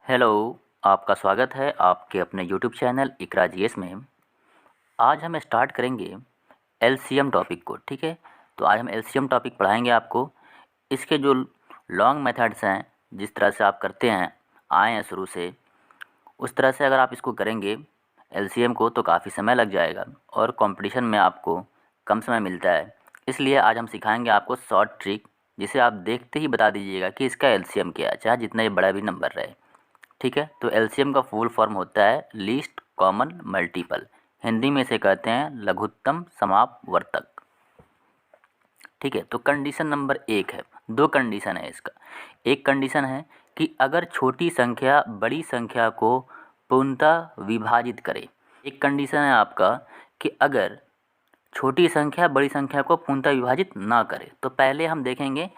Hello, आपका स्वागत है आपके अपने यूट्यूब चैनल इकरा जीएस में। आज हम स्टार्ट करेंगे एलसीएम टॉपिक को। ठीक है, तो आज हम एलसीएम टॉपिक पढ़ाएंगे आपको। इसके जो लॉन्ग मेथड्स हैं, जिस तरह से आप करते हैं आए हैं शुरू से, उस तरह से अगर आप इसको करेंगे एलसीएम को तो काफ़ी समय लग जाएगा और कंपटीशन में आपको कम समय मिलता है। इसलिए आज हम सिखाएंगे आपको शॉर्ट ट्रिक, जिसे आप देखते ही बता दीजिएगा कि इसका एलसीएम क्या है, चाहे जितना ही बड़ा भी नंबर रहे। ठीक है, तो एलसीएम का फुल फॉर्म होता है लीस्ट कॉमन मल्टीपल। हिंदी में इसे कहते हैं लघुत्तम समापवर्तक। ठीक है, तो कंडीशन नंबर 1 है, दो कंडीशन है इसका। एक कंडीशन है कि अगर छोटी संख्या बड़ी संख्या को पूर्णतः विभाजित करे। एक कंडीशन है आपका कि अगर छोटी संख्या बड़ी संख्या को पूर्णतः विभाजित ना करे। तो पहले हम देखेंगे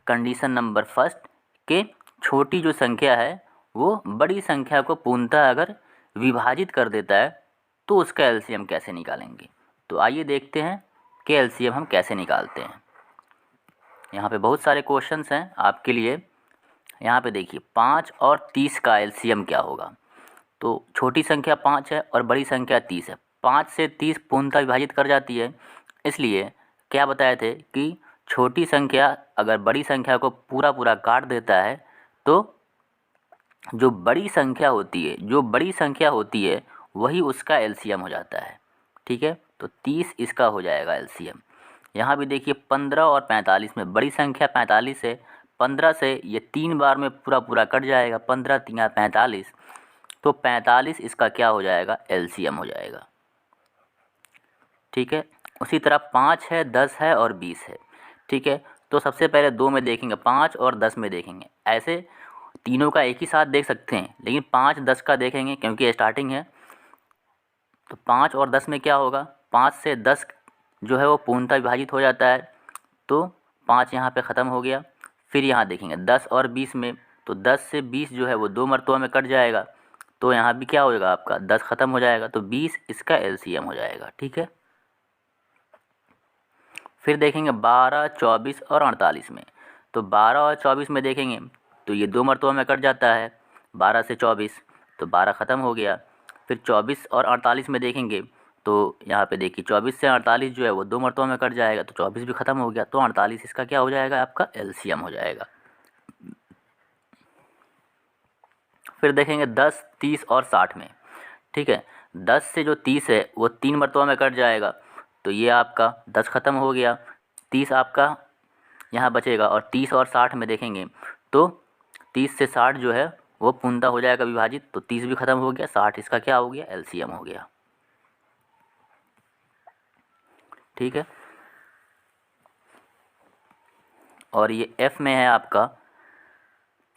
कंडीशन नंबर फर्स्ट के छोटी जो संख्या है वो बड़ी संख्या को पूर्णतः अगर विभाजित कर देता है तो उसका एलसीएम कैसे निकालेंगे। तो आइए देखते हैं कि एलसीएम हम कैसे निकालते हैं। यहाँ पे बहुत सारे क्वेश्चंस हैं आपके लिए। यहाँ पे देखिए 5 और 30 का एलसीएम क्या होगा। तो छोटी संख्या 5 है और बड़ी संख्या 30 है। 5 से 30 पूर्णतः विभाजित कर जाती है। इसलिए क्या बताए थे कि छोटी संख्या अगर बड़ी संख्या को पूरा पूरा काट देता है तो जो बड़ी संख्या होती है वही उसका एलसीएम हो जाता है। ठीक है, तो 30 इसका हो जाएगा एलसीएम। यहाँ भी देखिए 15 और 45 में बड़ी संख्या 45 है। 15 से ये 3 बार में पूरा पूरा कट जाएगा, 15 तिया 45, तो 45 इसका क्या हो जाएगा, एलसीएम हो जाएगा। ठीक है, उसी तरह 5 है, 10 है और 20 है। ठीक है, तो सबसे पहले 2 में देखेंगे, 5 और 10 में देखेंगे। ऐसे तीनों का एक ही साथ देख सकते हैं, लेकिन 5 10 का देखेंगे क्योंकि स्टार्टिंग है। तो 5 और 10 में क्या होगा, 5 से 10 जो है वो पूर्णतः विभाजित हो जाता है, तो 5 यहाँ पे ख़त्म हो गया। फिर यहाँ देखेंगे 10 और 20 में, तो 10 से 20 जो है वो 2 मरतबा में कट जाएगा, तो यहाँ भी क्या होएगा आपका 10 ख़त्म हो जाएगा, तो 20 इसका एलसीएम हो जाएगा। ठीक है, फिर देखेंगे 12, 24 और 48 में। तो 12 और 24 में देखेंगे तो ये 2 मरतबा में कट जाता है, 12 से 24, तो 12 ख़त्म हो गया। फिर 24 और 48 में देखेंगे तो यहाँ पे देखिए 24 से 48 जो है वो 2 मरतबा में कट जाएगा, तो 24 भी ख़त्म हो गया, तो 48 इसका क्या हो जाएगा, आपका एलसीएम हो जाएगा। फिर देखेंगे 10, 30 और 60 में। ठीक है, 10 से जो 30 है वो 3 मरतबा में कट जाएगा, तो ये आपका 10 ख़त्म हो गया, 30 आपका यहाँ बचेगा। और 30 और 60 में देखेंगे तो 30 से 60 जो है वो पूर्णतः हो जाएगा विभाजित, तो 30 भी ख़त्म हो गया, 60 इसका क्या हो गया, एलसीएम हो गया। ठीक है, और ये एफ में है आपका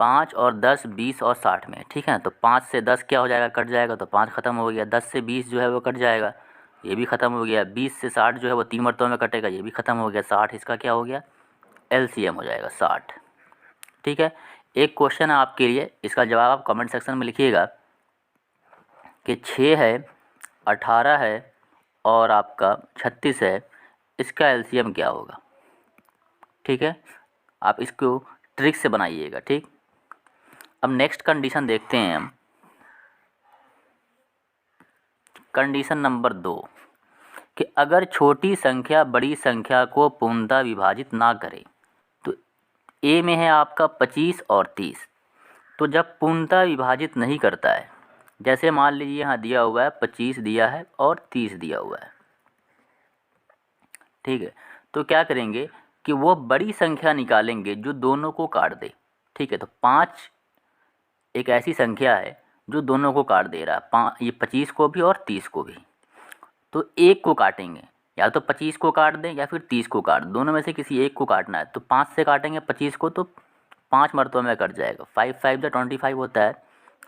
5 और 10, 20 और 60 में। ठीक है, तो 5 से 10 क्या हो जाएगा, कट जाएगा, तो 5 ख़त्म हो गया। 10 से 20 जो है वो कट जाएगा, ये भी ख़त्म हो गया। 20 से 60 जो है वो 3 मरतबा में कटेगा, ये भी ख़त्म हो गया। 60 इसका क्या हो गया, एलसीएम हो जाएगा 60। ठीक है, एक क्वेश्चन है आपके लिए, इसका जवाब आप कमेंट सेक्शन में लिखिएगा कि 6 है, 18 है और आपका 36 है, इसका एलसीएम क्या होगा। ठीक है, आप इसको ट्रिक से बनाइएगा। ठीक, अब नेक्स्ट कंडीशन देखते हैं हम। कंडीशन नंबर 2 कि अगर छोटी संख्या बड़ी संख्या को पूर्णतः विभाजित ना करे। तो ए में है आपका 25 और 30, तो जब पूर्णतः विभाजित नहीं करता है, जैसे मान लीजिए यहाँ दिया हुआ है 25 दिया है और 30 दिया हुआ है। ठीक है, तो क्या करेंगे कि वो बड़ी संख्या निकालेंगे जो दोनों को काट दे। ठीक है, तो 5 एक ऐसी संख्या है जो दोनों को काट दे रहा है, ये 25 को भी और 30 को भी। तो एक को काटेंगे, या तो 25 को काट दें या फिर 30 को काट दें, दोनों में से किसी एक को काटना है। तो 5 से काटेंगे 25 को तो 5 मरतबा में कट जाएगा, 5 5 जो 25 होता है,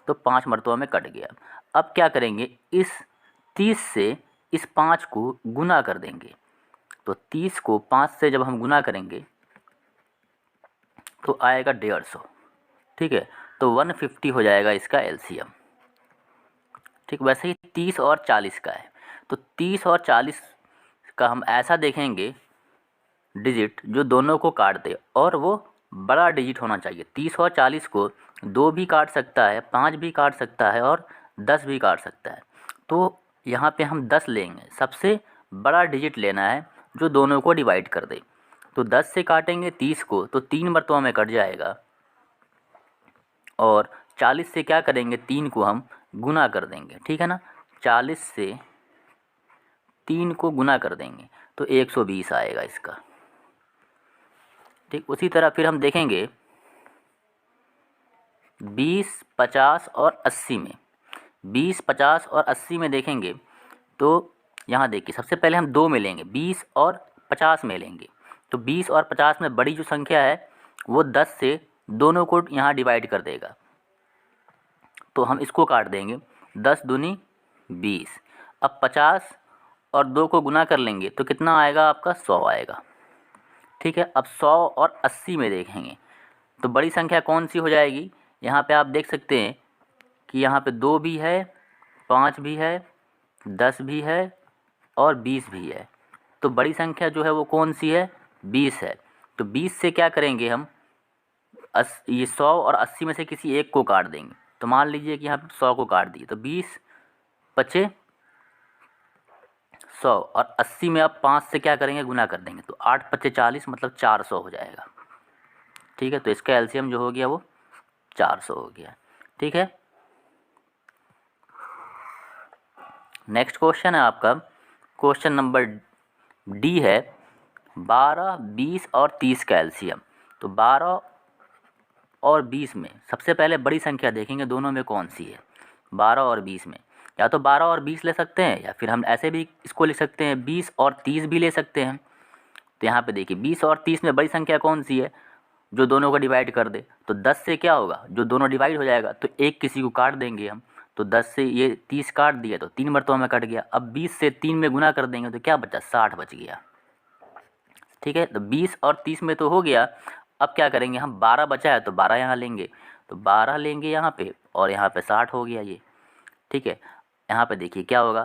तो 5 मरतबा में कट गया। अब क्या करेंगे, इस 30 से इस 5 को गुना कर देंगे। तो 30 को 5 से जब हम गुना करेंगे तो आएगा 150। ठीक है, तो 150 हो जाएगा इसका एलसीएम। ठीक, वैसे ही 30 और 40 का है। तो 30 और 40 का हम ऐसा देखेंगे डिजिट जो दोनों को काट दे और वो बड़ा डिजिट होना चाहिए। 30 और 40 को 2 भी काट सकता है, 5 भी काट सकता है और 10 भी काट सकता है। तो यहाँ पे हम 10 लेंगे, सबसे बड़ा डिजिट लेना है जो दोनों को डिवाइड कर दे। तो 10 से काटेंगे 30 को तो 3 मरतबा में कट जाएगा, और 40 से क्या करेंगे, 3 को हम गुना कर देंगे, ठीक है ना। 40 से 3 को गुना कर देंगे तो 120 आएगा इसका, ठीक। उसी तरह फिर हम देखेंगे 20, 50 और 80 में। 20, 50 और 80 में देखेंगे तो यहाँ देखिए सबसे पहले हम 2 में लेंगे, 20 और 50 में लेंगे। तो 20 और 50 में बड़ी जो संख्या है वो 10 से दोनों को यहाँ डिवाइड कर देगा, तो हम इसको काट देंगे, 10 दूनी 20। अब 50 और 2 को गुना कर लेंगे तो कितना आएगा आपका, 100 आएगा, ठीक है। अब 100 और 80 में देखेंगे तो बड़ी संख्या कौन सी हो जाएगी, यहाँ पे आप देख सकते हैं कि यहाँ पे 2 भी है, 5 भी है, 10 भी है और 20 भी है। तो बड़ी संख्या जो है वो कौन सी है, 20 है। तो 20 से क्या करेंगे हम, ये 100 और 80 में से किसी एक को काट देंगे। तो मान लीजिए कि यहाँ पे 100 को काट दिए तो 20 बचे 100, और 80 में अब 5 से क्या करेंगे, गुना कर देंगे। तो 8 पच्चे 40 मतलब 400 हो जाएगा, ठीक है। तो इसका एलसीएम जो हो गया वो 400 हो गया, ठीक है। नेक्स्ट क्वेश्चन है आपका, क्वेश्चन नंबर डी है 12, 20 और 30 का एलसीएम। तो 12 और 20 में सबसे पहले बड़ी संख्या देखेंगे दोनों में कौन सी है। 12 और 20 में या तो 12 और 20 ले सकते हैं, या फिर हम ऐसे भी इसको लिख सकते हैं 20 और 30 भी ले सकते हैं। तो यहाँ पे देखिए 20 और 30 में बड़ी संख्या कौन सी है जो दोनों को डिवाइड कर दे। तो 10 से क्या होगा, जो दोनों डिवाइड हो जाएगा तो एक किसी को काट देंगे हम। तो 10 से ये 30 काट दिया तो 3 मरतबा में कट गया। अब 20 से 3 में गुना कर देंगे तो क्या बचा, 60 बच गया, ठीक है। तो 20 और 30 में तो हो गया। अब क्या करेंगे हम, 12 बचा है तो 12 यहाँ लेंगे, तो 12 लेंगे यहाँ पे, और यहाँ पे 60 हो गया ये, ठीक है। यहाँ पे देखिए क्या होगा,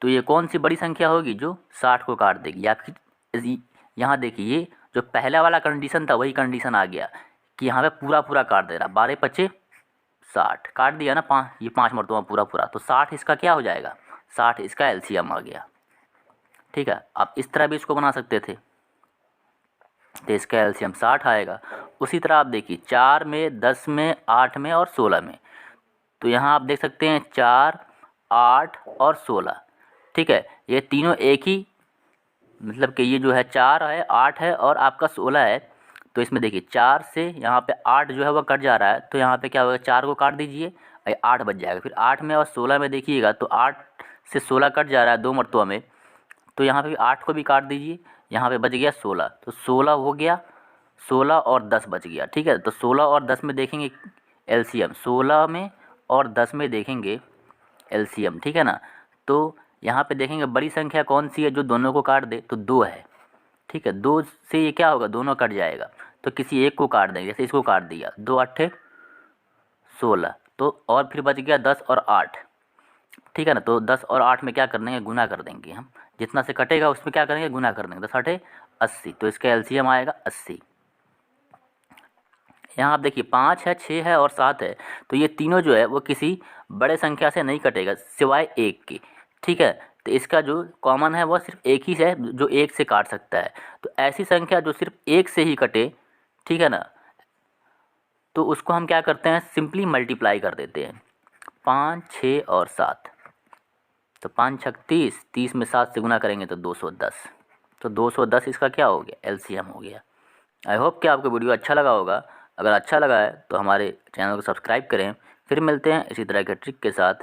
तो ये कौन सी बड़ी संख्या होगी जो 60 को काट देगी। या फिर यहाँ देखिए ये जो पहला वाला कंडीशन था वही कंडीशन आ गया कि यहाँ पे पूरा पूरा काट दे रहा, 12 पच्चे 60 काट दिया ना, 5 ये 5 मरतबा पूरा पूरा, तो 60 इसका क्या हो जाएगा, 60 इसका एलसीएम आ गया, ठीक है। आप इस तरह भी इसको बना सकते थे, तो इसका एलसीएम 60 आएगा। उसी तरह आप देखिए 4 में, 10 में, 8 में और 16 में। तो यहाँ आप देख सकते हैं 4, 8 और 16, ठीक है। ये तीनों एक ही, मतलब कि ये जो है 4 है, 8 है और आपका 16 है। तो इसमें देखिए 4 से यहाँ पे 8 जो है वह कट जा रहा है, तो यहाँ पे क्या होगा, 4 को काट दीजिए, 8 बच जाएगा। फिर 8 में और 16 में देखिएगा तो 8 से 16 कट जा रहा है 2 मरतबा में, तो यहाँ पे भी 8 को भी काट दीजिए, यहाँ पे बच गया 16। तो 16 हो गया, 16 और 10 बच गया, ठीक है। तो 16 और 10 में देखेंगे एलसीएम, 16 में और 10 में देखेंगे एलसीएम, ठीक है ना। तो यहाँ पे देखेंगे बड़ी संख्या कौन सी है जो दोनों को काट दे, तो 2 है, ठीक है। 2 से ये क्या होगा, दोनों कट जाएगा, तो किसी एक को काट देंगे, जैसे इसको काट दिया, 2 अट्ठे 16, तो और फिर बच गया 10 और 8, ठीक है ना। तो 10 और 8 में क्या कर देंगे, गुना कर देंगे हम, जितना से कटेगा उसमें क्या करेंगे, गुना कर देंगे, 10 अट्ठे 80, तो इसका एलसीएम आएगा 80। यहाँ आप देखिए 5 है, 6 है और 7 है, तो ये तीनों जो है वो किसी बड़े संख्या से नहीं कटेगा सिवाय एक के, ठीक है। तो इसका जो कॉमन है वो सिर्फ एक ही है जो एक से काट सकता है। तो ऐसी संख्या जो सिर्फ एक से ही कटे, ठीक है ना, तो उसको हम क्या करते हैं, सिंपली मल्टीप्लाई कर देते हैं, 5, 6 और 7। तो 5 छक 30, 30 में 7 से गुना करेंगे तो 210। तो 210 इसका क्या हो गया, एलसीएम हो गया। आई होप कि आपको वीडियो अच्छा लगा होगा। अगर अच्छा लगा है तो हमारे चैनल को सब्सक्राइब करें। फिर मिलते हैं इसी तरह के ट्रिक के साथ।